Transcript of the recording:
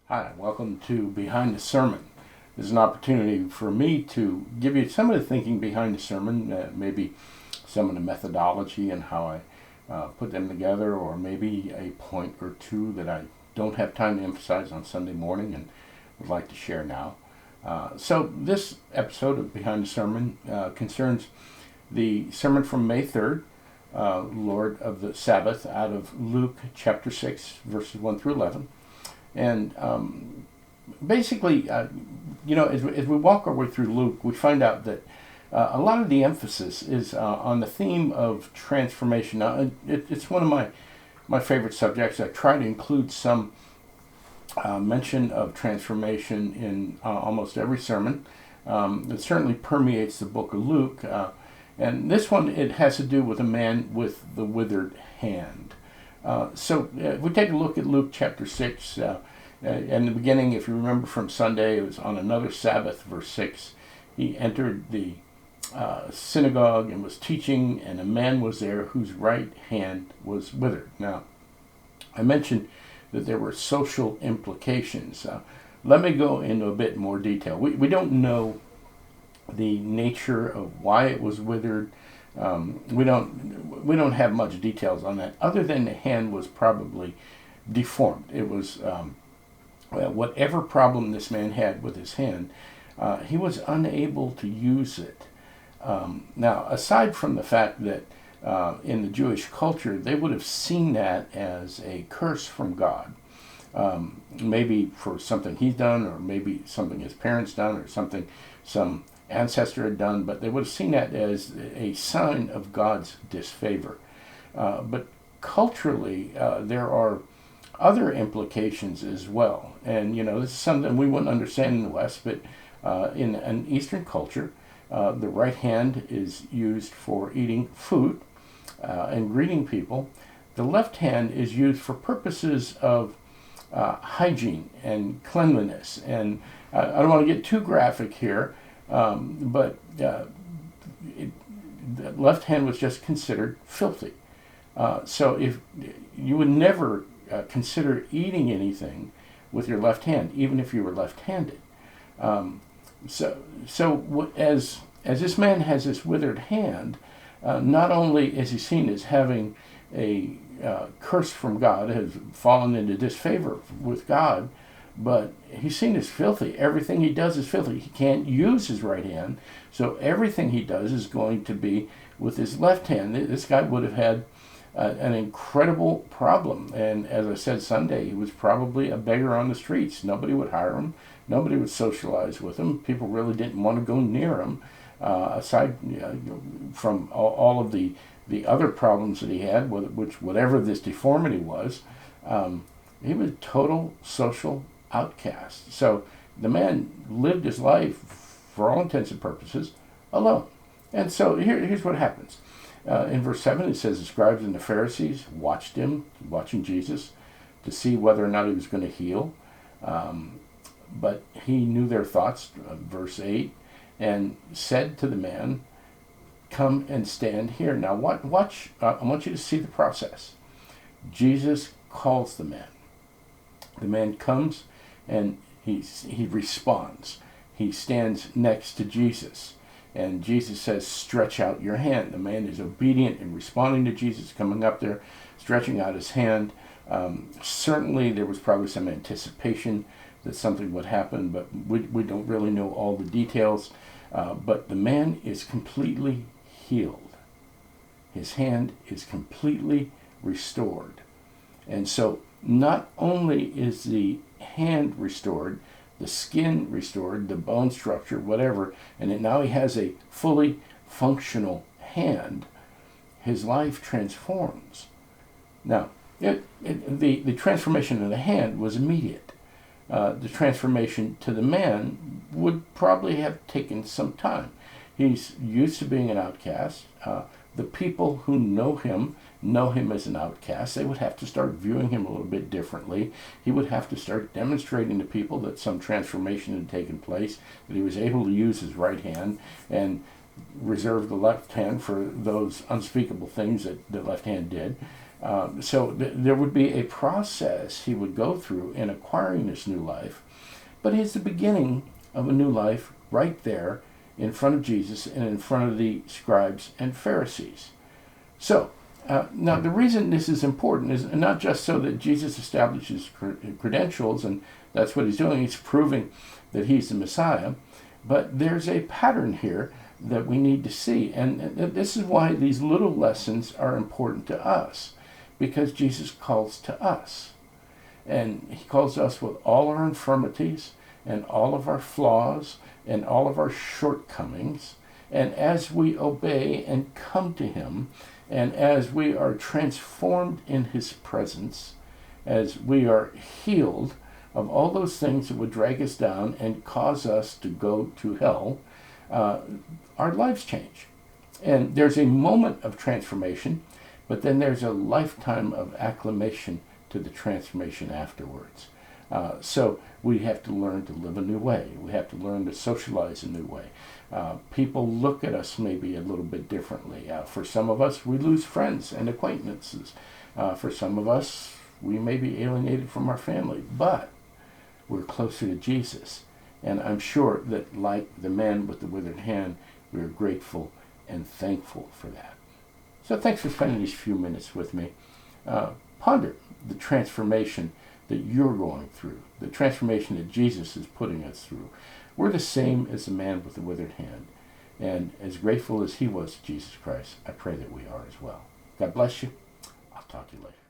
Hi, welcome to Behind the Sermon. This is an opportunity for me to give you some of the thinking behind the sermon, maybe some of the methodology and how I put them together, or maybe a point or two that I don't have time to emphasize on Sunday morning and would like to share now. So this episode of Behind the Sermon concerns the sermon from May 3rd, Lord of the Sabbath, out of Luke chapter 6, verses 1 through 11. And basically, as we walk our way through Luke, we find out that a lot of the emphasis is on the theme of transformation. Now, it's one of my favorite subjects. I try to include some mention of transformation in almost every sermon. It certainly permeates the book of Luke. And this one, it has to do with a man with the withered hand. So if we take a look at Luke chapter 6, in the beginning, if you remember from Sunday, it was on another Sabbath, verse 6. He entered the synagogue and was teaching, and a man was there whose right hand was withered. Now, I mentioned that there were social implications. Let me go into a bit more detail. We don't know the nature of why it was withered. We don't have much details on that, other than the hand was probably deformed. It was whatever problem this man had with his hand, he was unable to use it. Now, aside from the fact that in the Jewish culture, they would have seen that as a curse from God, maybe for something he's done, or maybe something his parents done, or something some ancestor had done, but they would have seen that as a sign of God's disfavor. But culturally, there are other implications as well. And, this is something we wouldn't understand in the West, but in an Eastern culture, the right hand is used for eating food and greeting people. The left hand is used for purposes of hygiene and cleanliness. And I don't want to get too graphic here, but the left hand was just considered filthy. So if you would never consider eating anything with your left hand, even if you were left-handed. So as this man has this withered hand, not only is he seen as having a curse from God, has fallen into disfavor with God, but he's seen as filthy. Everything he does is filthy. He can't use his right hand, so everything he does is going to be with his left hand. This guy would have had an incredible problem. And as I said Sunday, he was probably a beggar on the streets. Nobody would hire him. Nobody would socialize with him. People really didn't want to go near him, aside from all of the other problems that he had, which whatever this deformity was, he was a total social outcast. So the man lived his life, for all intents and purposes, alone. And so here's what happens. In verse 7, it says, the scribes and the Pharisees watching Jesus, to see whether or not he was going to heal. But he knew their thoughts, verse 8, and said to the man, come and stand here. Now watch, I want you to see the process. Jesus calls the man. The man comes and he responds. He stands next to Jesus. And Jesus says, stretch out your hand. The man is obedient in responding to Jesus, coming up there, stretching out his hand. Certainly there was probably some anticipation that something would happen, but we don't really know all the details. But the man is completely healed. His hand is completely restored. And so not only is the hand restored, the skin restored, the bone structure, whatever, and now he has a fully functional hand, his life transforms. Now, the transformation of the hand was immediate. The transformation to the man would probably have taken some time. He's used to being an outcast. The people who know him as an outcast. They would have to start viewing him a little bit differently. He would have to start demonstrating to people that some transformation had taken place, that he was able to use his right hand and reserve the left hand for those unspeakable things that the left hand did. So there would be a process he would go through in acquiring this new life, but it's the beginning of a new life right there in front of Jesus and in front of the scribes and Pharisees. So, now the reason this is important is not just so that Jesus establishes credentials, and that's what he's doing, he's proving that he's the Messiah, but there's a pattern here that we need to see. And this is why these little lessons are important to us, because Jesus calls to us. And he calls us with all our infirmities and all of our flaws and all of our shortcomings. And as we obey and come to him, and as we are transformed in his presence, as we are healed of all those things that would drag us down and cause us to go to hell, our lives change. And there's a moment of transformation, but then there's a lifetime of acclimation to the transformation afterwards. So we have to learn to live a new way. We have to learn to socialize a new way. People look at us maybe a little bit differently. For some of us, we lose friends and acquaintances. For some of us, we may be alienated from our family, but we're closer to Jesus. And I'm sure that, like the man with the withered hand, we're grateful and thankful for that. So thanks for spending these few minutes with me. Ponder the transformation that you're going through, the transformation that Jesus is putting us through. We're the same as the man with the withered hand. And as grateful as he was to Jesus Christ, I pray that we are as well. God bless you. I'll talk to you later.